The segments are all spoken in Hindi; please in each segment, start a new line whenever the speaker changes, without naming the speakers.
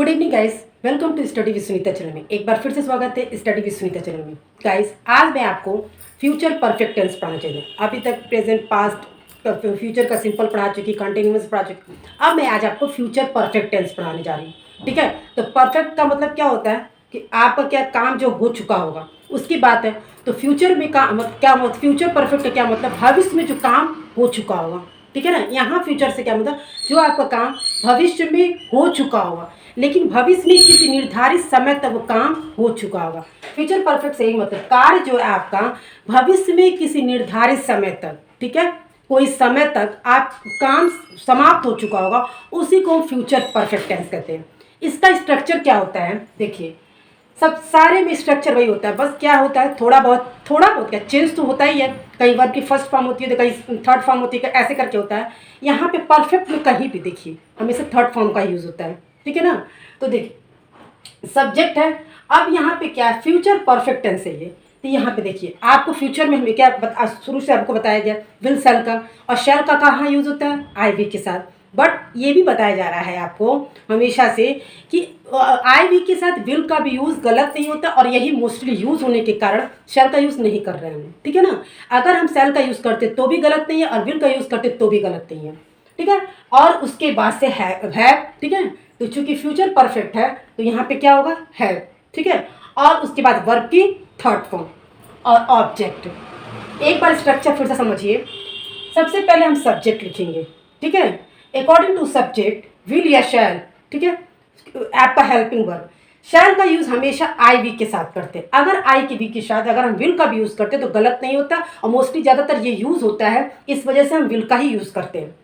Good evening guys, welcome to study with Sunita channel में। एक बार फिर से स्वागत है स्टडी विद सुनीता चैनल में। गाइस, आज मैं आपको फ्यूचर परफेक्ट टेंस पढ़ाना चाहिए। अभी तक प्रेजेंट, पास्ट, फ्यूचर का सिंपल पढ़ा चुकी, कंटिन्यूअस पढ़ा चुकी। अब मैं आज आपको फ्यूचर परफेक्ट टेंस पढ़ाने जा रही हूँ। ठीक है, तो परफेक्ट का मतलब क्या होता है कि आपका क्या काम जो हो चुका होगा उसकी बात है। तो फ्यूचर में क्या मतलब, फ्यूचर परफेक्ट का क्या मतलब, भविष्य में जो काम हो चुका होगा। ठीक है ना, यहाँ फ्यूचर से क्या मतलब, जो आपका काम भविष्य में हो चुका होगा, लेकिन भविष्य में किसी निर्धारित समय तक वो काम हो चुका होगा। फ्यूचर परफेक्ट से यही मतलब, कार्य जो है आपका भविष्य में किसी निर्धारित समय तक, ठीक है, कोई समय तक आप काम समाप्त हो चुका होगा, उसी को फ्यूचर परफेक्ट टेंस कहते हैं। इसका स्ट्रक्चर क्या होता है, देखिए, सब सारे में स्ट्रक्चर वही होता है, बस क्या होता है, थोड़ा बहुत क्या चेंज तो होता ही है। कई वर्ब की फर्स्ट फॉर्म होती है तो कहीं थर्ड फॉर्म होती है, ऐसे करके होता है। यहाँ पे परफेक्ट में कहीं भी देखिए हमेशा थर्ड फॉर्म का यूज़ होता है। ठीक है ना, तो देखिए सब्जेक्ट है। अब यहाँ पे क्या है, फ्यूचर परफेक्ट टेंस है ये। तो यहाँ पे देखिए आपको फ्यूचर में हमें क्या शुरू से आपको बताया गया, विल सेल का, और शेल का कहाँ यूज़ होता है, आई वी के साथ। बट ये भी बताया जा रहा है आपको हमेशा से कि आई वी के साथ विल का भी यूज़ गलत नहीं होता, और यही मोस्टली यूज़ होने के कारण शेल का यूज़ नहीं कर रहे हैं। ठीक है ना, अगर हम शेल का यूज़ करते तो भी गलत नहीं है, और विल का यूज़ करते तो भी गलत नहीं है। ठीक है, और उसके बाद से है। ठीक है, तो चूंकि फ्यूचर परफेक्ट है तो यहाँ पे क्या होगा, है। ठीक है, और उसके बाद वर्ब की थर्ड फॉर्म और ऑब्जेक्ट। एक बार स्ट्रक्चर फिर से समझिए। सबसे पहले हम सब्जेक्ट लिखेंगे। ठीक है, अकॉर्डिंग टू सब्जेक्ट विल या शैल। ठीक है, आपका हेल्पिंग वर्ब। शैल का यूज़ हमेशा आई वी के साथ करते हैं। अगर आई के वी के साथ अगर हम विल का भी यूज़ करते हैं तो गलत नहीं होता, और मोस्टली ज़्यादातर ये यूज़ होता है, इस वजह से हम विल का ही यूज़ करते हैं।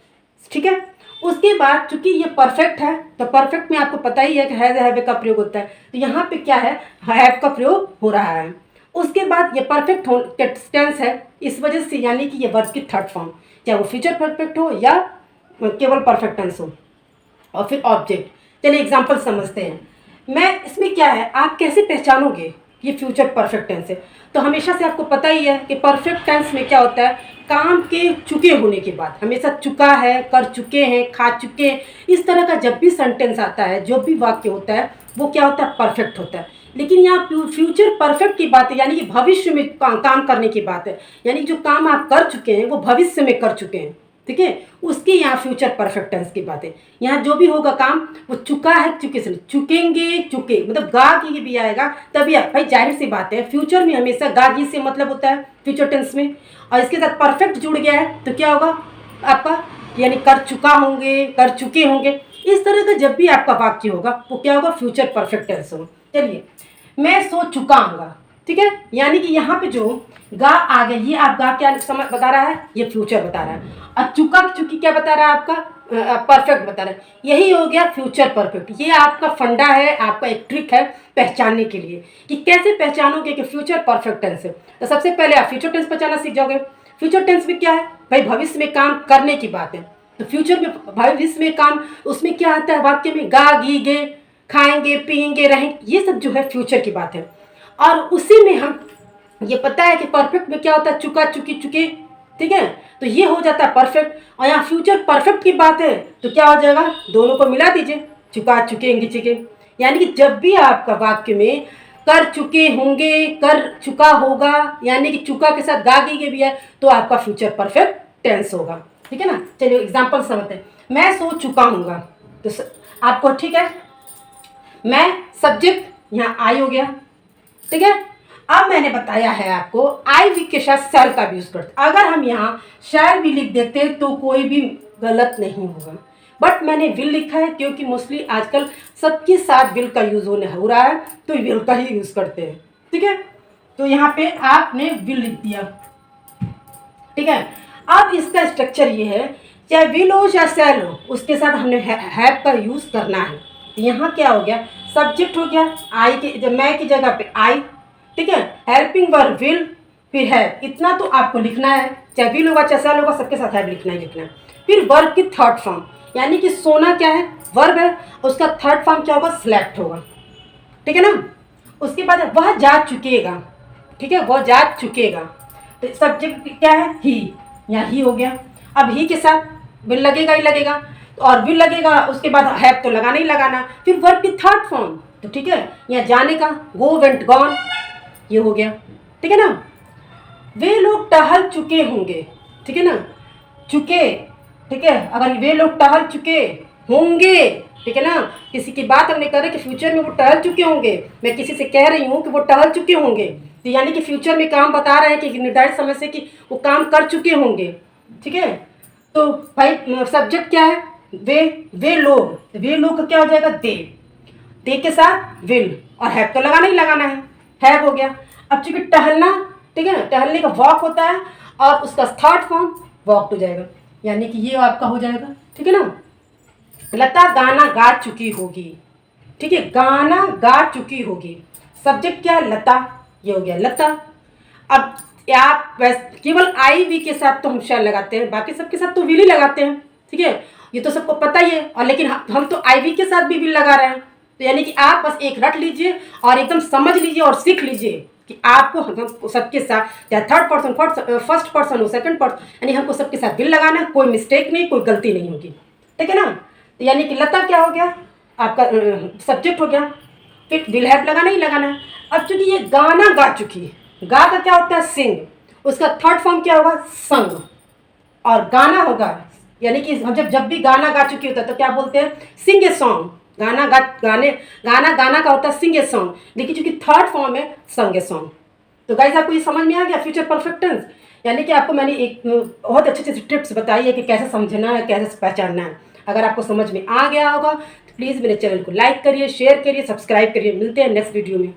ठीक है, उसके बाद चूंकि ये परफेक्ट है तो परफेक्ट में आपको पता ही है कि हैव का प्रयोग होता है, तो यहाँ पे क्या है, हैव का प्रयोग हो रहा है। उसके बाद ये परफेक्ट टेंस है, इस वजह से यानी कि ये वर्ब की थर्ड फॉर्म, चाहे वो फ्यूचर परफेक्ट हो या केवल परफेक्ट टेंस हो। और फिर ऑब्जेक्ट। चलिए एग्जांपल समझते हैं। मैं इसमें क्या है, आप कैसे पहचानोगे ये फ्यूचर परफेक्ट टेंस है, तो हमेशा से आपको पता ही है कि परफेक्ट टेंस में क्या होता है, काम के चुके होने के बाद, हमेशा चुका है, कर चुके हैं, खा चुके हैं, इस तरह का जब भी सेंटेंस आता है, जो भी वाक्य होता है, वो क्या होता है, परफेक्ट होता है। लेकिन यहाँ फ्यूचर परफेक्ट की बात है, यानी कि भविष्य में काम करने की बात है, यानी जो काम आप कर चुके हैं वो भविष्य में कर चुके हैं। ठीक है, उसकी यहाँ फ्यूचर परफेक्ट टेंस की बात है। यहाँ जो भी होगा काम वो चुका है, चुके से, चुकेंगे, चुके मतलब गा की भी आएगा तभी भाई, जाहिर सी बात है फ्यूचर में हमेशा गा की से मतलब होता है फ्यूचर टेंस में, और इसके साथ परफेक्ट जुड़ गया है तो क्या होगा आपका, यानी कर चुका होंगे, कर चुके होंगे। इस तरह का जब भी आपका वाक्य होगा वो क्या होगा, फ्यूचर परफेक्ट टेंस होगा। चलिए, मैं सो चुका हूँगा। ठीक है, यानी कि यहाँ पे जो गा आ गया, ये आप गा क्या समझ बता रहा है, ये फ्यूचर बता रहा है, और चुका चुकी क्या बता रहा है, आपका परफेक्ट बता रहा है। यही हो गया फ्यूचर परफेक्ट। ये आपका फंडा है, आपका एक ट्रिक है पहचानने के लिए कि कैसे पहचानोगे कि फ्यूचर परफेक्ट टेंस है। तो सबसे पहले आप फ्यूचर टेंस पहचानना सीख जाओगे। फ्यूचर टेंस में क्या है भाई, भविष्य में काम करने की बात है। तो फ्यूचर में भविष्य में काम, उसमें क्या आता है वाक्य में, गा गी गे, खाएंगे पिएंगे रहेंगे, ये सब जो है फ्यूचर की बात है। और उसी में हम ये पता है कि परफेक्ट में क्या होता है, चुका चुकी चुके। ठीक है, तो ये हो जाता है परफेक्ट, और यहाँ फ्यूचर परफेक्ट की बात है तो क्या हो जाएगा, दोनों को मिला दीजिए, चुका चुकेंगे चुके। यानी कि जब भी आपका वाक्य में कर चुके होंगे, कर चुका होगा, यानी कि चुका के साथ गागी के भी है, तो आपका फ्यूचर परफेक्ट टेंस होगा। ठीक है ना, चलिए एग्जाम्पल समझते हैं। मैं सो चुका हूँगा, तो आपको ठीक है, मैं सब्जेक्ट यहाँ आई हो गया। ठीक है, अब मैंने बताया है आपको आई वी के साथ शैल का भी यूज करते। अगर हम यहाँ शैल भी लिख देते तो कोई भी गलत नहीं होगा, बट मैंने विल लिखा है क्योंकि मोस्टली आजकल सबके साथ विल का यूज हो रहा है, तो विल का ही यूज करते हैं। ठीक है, तो यहाँ पे आपने विल लिख दिया। ठीक है, अब इसका स्ट्रक्चर ये है, चाहे विल हो या शैल हो, उसके साथ हमने हैव का यूज करना है। यहाँ क्या हो गया, सब्जेक्ट हो गया, आई के जब मैं की जगह पे आई। ठीक है, हेल्पिंग वर्ब विल, फिर है, इतना तो आपको लिखना है, चाहे विल होगा चाहे शैल होगा, सबके साथ हैव लिखना ही लिखना है। फिर वर्ब की थर्ड फॉर्म, यानी कि सोना क्या है, वर्ब है, उसका थर्ड फॉर्म क्या होगा, स्लेप्ट होगा। ठीक है ना, उसके बाद वह जा चुकेगा। ठीक है, वह जा चुकेगा, तो सब्जेक्ट क्या है, ही, यहाँ ही हो गया। अब ही के साथ विल लगेगा ही लगेगा, तो और विल लगेगा, उसके बाद हैव तो लगाना ही लगाना, फिर वर्ब की थर्ड फॉर्म। तो ठीक है, यहाँ जाने का गो, वेंट, गॉन, ये हो गया। ठीक है ना, वे लोग टहल चुके होंगे। ठीक है ना, चुके, ठीक है, अगर वे लोग टहल चुके होंगे, ठीक है ना, किसी की बात हमने करी कि फ्यूचर में वो टहल चुके होंगे, मैं किसी से कह रही हूँ कि वो टहल चुके होंगे, तो यानी कि फ्यूचर में काम बता रहे हैं कि निर्धारित समय से कि वो काम कर चुके होंगे। ठीक है, तो भाई सब्जेक्ट क्या है, वे लोग का क्या हो जाएगा, दे के साथ विल, और हैव तो लगाना ही लगाना है हो गया। अब चूंकि टहलना, ठीक है ना, टहलने का वॉक होता है और उसका थर्ड फॉर्म वॉक हो जाएगा, यानी कि ये आपका हो जाएगा। ठीक है ना, लता गाना गा चुकी होगी। ठीक है, गाना गा चुकी होगी, सब्जेक्ट क्या है, लता, ये हो गया लता। अब आप केवल आई वी के साथ तो हम शैल लगाते हैं, बाकी सबके साथ तो विल ही लगाते हैं। ठीक है, ये तो सबको पता ही है, और लेकिन हम तो आई वी के साथ भी विल लगा रहे हैं। तो यानी कि आप बस एक रट लीजिए और एकदम समझ लीजिए और सीख लीजिए कि आपको हम सबके साथ, चाहे थर्ड पर्सन, फर्स्ट पर्सन हो, सेकंड पर्सन, यानी हमको सबके साथ विल लगाना है, कोई मिस्टेक नहीं, कोई गलती नहीं होगी। ठीक है ना, तो यानी कि लता क्या हो गया, आपका सब्जेक्ट हो गया, फिर विल हैव लगाना ही लगाना है। अब चूंकि ये गाना गा चुकी है, गा का क्या होता है, सिंग, उसका थर्ड फॉर्म क्या होगा, संग, और गाना होगा, यानी कि हम जब भी गाना गा चुकी होता है तो क्या बोलते हैं, सिंग ए सॉन्ग। गाना का होता है सिंग ए सॉन्ग, देखिए चूंकि थर्ड फॉर्म है, संग ए सॉन्ग। तो गाइस आपको ये समझ में आ गया फ्यूचर परफेक्ट टेंस, यानी कि आपको मैंने एक बहुत अच्छे अच्छे टिप्स बताई है कि कैसे समझना है, कैसे पहचानना है। अगर आपको समझ में आ गया होगा तो प्लीज़ मेरे चैनल को लाइक करिए, शेयर करिए, सब्सक्राइब करिए। मिलते हैं नेक्स्ट वीडियो में।